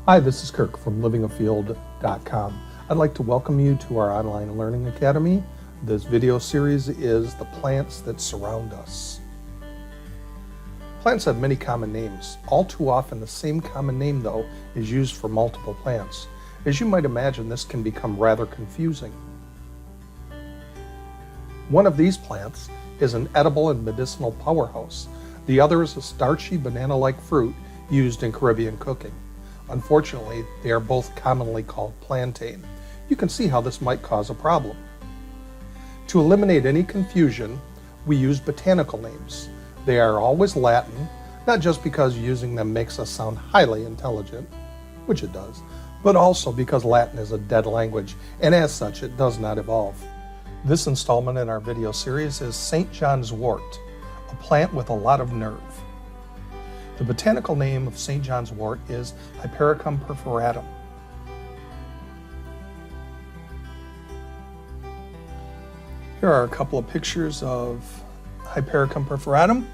Hi, this is Kirk from livingafield.com. I'd like to welcome you to our online learning academy. This video series is the plants that surround us. Plants have many common names. All too often the same common name, though, is used for multiple plants. As you might imagine, this can become rather confusing. One of these plants is an edible and medicinal powerhouse. The other is a starchy banana-like fruit used in Caribbean cooking. Unfortunately, they are both commonly called plantain. You can see how this might cause a problem. To eliminate any confusion, we use botanical names. They are always Latin, not just because using them makes us sound highly intelligent, which it does, but also because Latin is a dead language, and as such, it does not evolve. This installment in our video series is St. Johns Wort, a plant with a lot of nerve. The botanical name of St. Johns Wort is Hypericum perforatum. Here are a couple of pictures of Hypericum perforatum.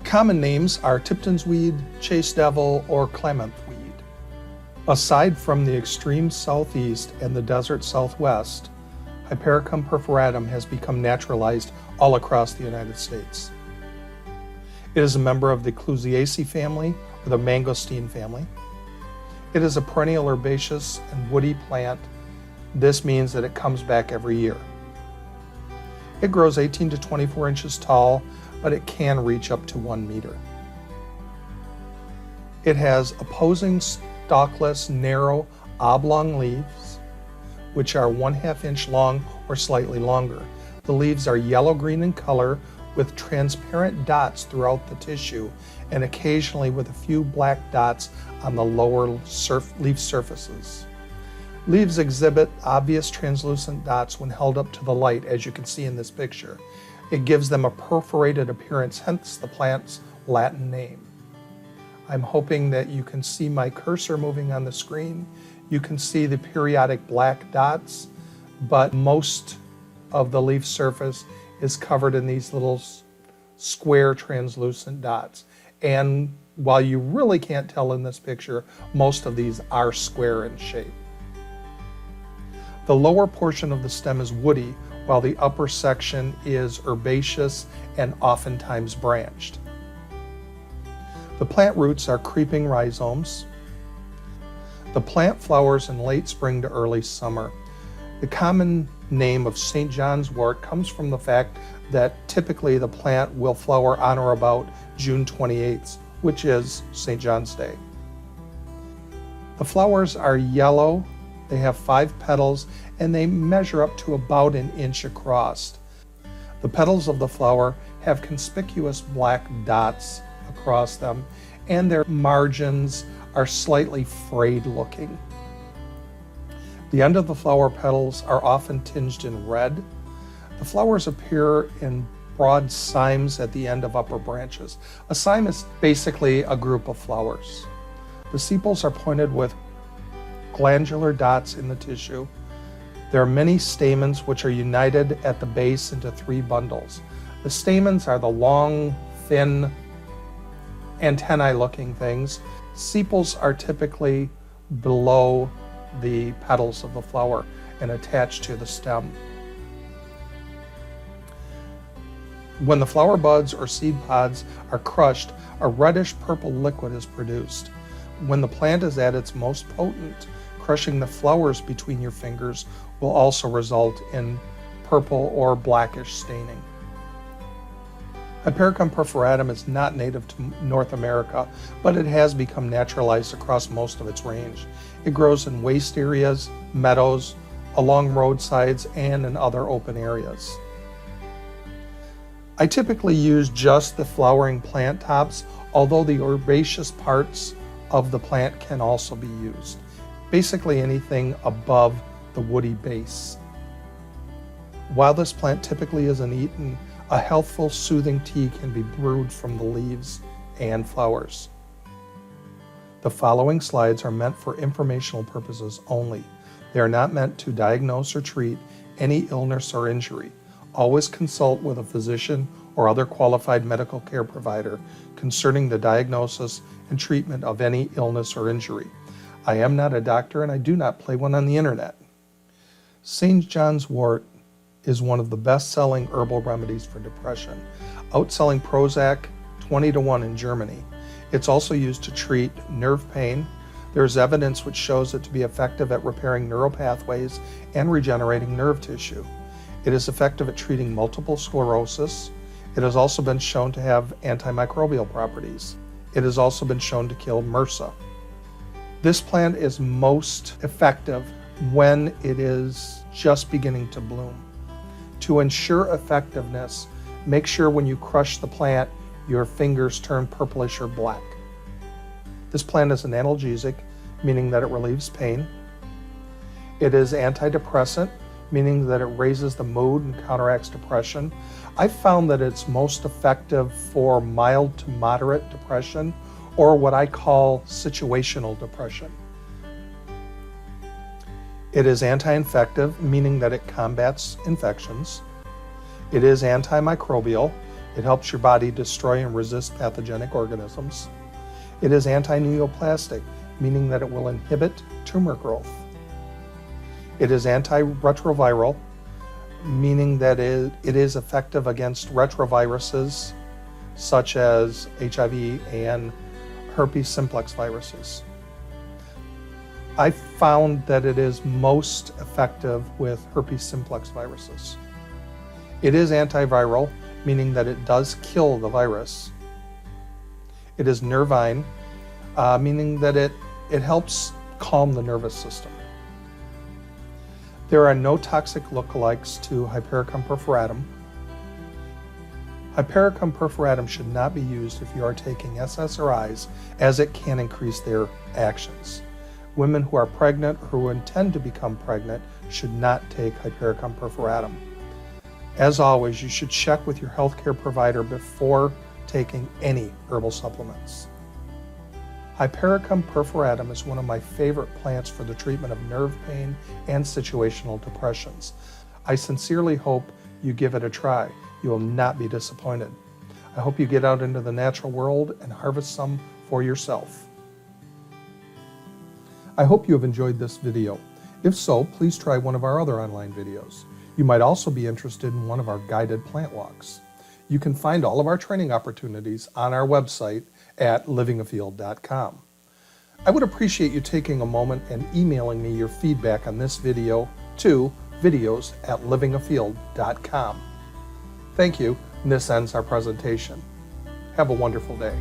Common names are Tipton's weed, chase devil, or clamanthe weed. Aside from the extreme southeast and the desert southwest, Hypericum perforatum has become naturalized all across the United States. It is a member of the Clusiaceae family, or the mangosteen family. It is a perennial herbaceous and woody plant. This means that it comes back every year. It grows 18 to 24 inches tall, but it can reach up to 1 meter. It has opposing stalkless, narrow, oblong leaves, which are 1/2 inch long or slightly longer. The leaves are yellow-green in color with transparent dots throughout the tissue and occasionally with a few black dots on the lower leaf surfaces. Leaves exhibit obvious translucent dots when held up to the light, as you can see in this picture. It gives them a perforated appearance, hence the plant's Latin name. I'm hoping that you can see my cursor moving on the screen. You can see the periodic black dots, but most of the leaf surface is covered in these little square translucent dots. And while you really can't tell in this picture, most of these are square in shape. The lower portion of the stem is woody, while the upper section is herbaceous and oftentimes branched. The plant roots are creeping rhizomes. The plant flowers in late spring to early summer. The common name of St. Johns Wort comes from the fact that typically the plant will flower on or about June 28th, which is St. John's Day. The flowers are yellow, they have 5 petals, and they measure up to about 1 inch across. The petals of the flower have conspicuous black dots across them, and their margins are slightly frayed looking. The end of the flower petals are often tinged in red. The flowers appear in broad cymes at the end of upper branches. A cyme is basically a group of flowers. The sepals are pointed with glandular dots in the tissue. There are many stamens which are united at the base into 3 bundles. The stamens are the long, thin, antennae-looking things. Sepals are typically below the petals of the flower and attached to the stem. When the flower buds or seed pods are crushed, a reddish purple liquid is produced. When the plant is at its most potent, crushing the flowers between your fingers will also result in purple or blackish staining. Hypericum perforatum is not native to North America, but it has become naturalized across most of its range. It grows in waste areas, meadows, along roadsides, and in other open areas. I typically use just the flowering plant tops, although the herbaceous parts of the plant can also be used. Basically anything above the woody base. While this plant typically isn't eaten, a healthful, soothing tea can be brewed from the leaves and flowers. The following slides are meant for informational purposes only. They are not meant to diagnose or treat any illness or injury. Always consult with a physician or other qualified medical care provider concerning the diagnosis and treatment of any illness or injury. I am not a doctor and I do not play one on the internet. St. Johns Wort is one of the best-selling herbal remedies for depression, outselling Prozac 20-1 in Germany. It's also used to treat nerve pain. There's evidence which shows it to be effective at repairing neural pathways and regenerating nerve tissue. It is effective at treating multiple sclerosis. It has also been shown to have antimicrobial properties. It has also been shown to kill MRSA. This plant is most effective when it is just beginning to bloom. To ensure effectiveness, make sure when you crush the plant, your fingers turn purplish or black. This plant is an analgesic, meaning that it relieves pain. It is antidepressant, meaning that it raises the mood and counteracts depression. I've found that it's most effective for mild to moderate depression, or what I call situational depression. It is anti-infective, meaning that it combats infections. It is antimicrobial. It helps your body destroy and resist pathogenic organisms. It is anti-neoplastic, meaning that it will inhibit tumor growth. It is antiretroviral, meaning that it is effective against retroviruses such as HIV and herpes simplex viruses. I found that it is most effective with herpes simplex viruses. It is antiviral, meaning that it does kill the virus. It is nervine, meaning that it helps calm the nervous system. There are no toxic lookalikes to Hypericum perforatum. Hypericum perforatum should not be used if you are taking SSRIs, as it can increase their actions. Women who are pregnant or who intend to become pregnant should not take Hypericum perforatum. As always, you should check with your healthcare provider before taking any herbal supplements. Hypericum perforatum is one of my favorite plants for the treatment of nerve pain and situational depressions. I sincerely hope you give it a try. You will not be disappointed. I hope you get out into the natural world and harvest some for yourself. I hope you have enjoyed this video. If so, please try one of our other online videos. You might also be interested in one of our guided plant walks. You can find all of our training opportunities on our website at livingafield.com. I would appreciate you taking a moment and emailing me your feedback on this video to videos@livingafield.com. Thank you, and this ends our presentation. Have a wonderful day.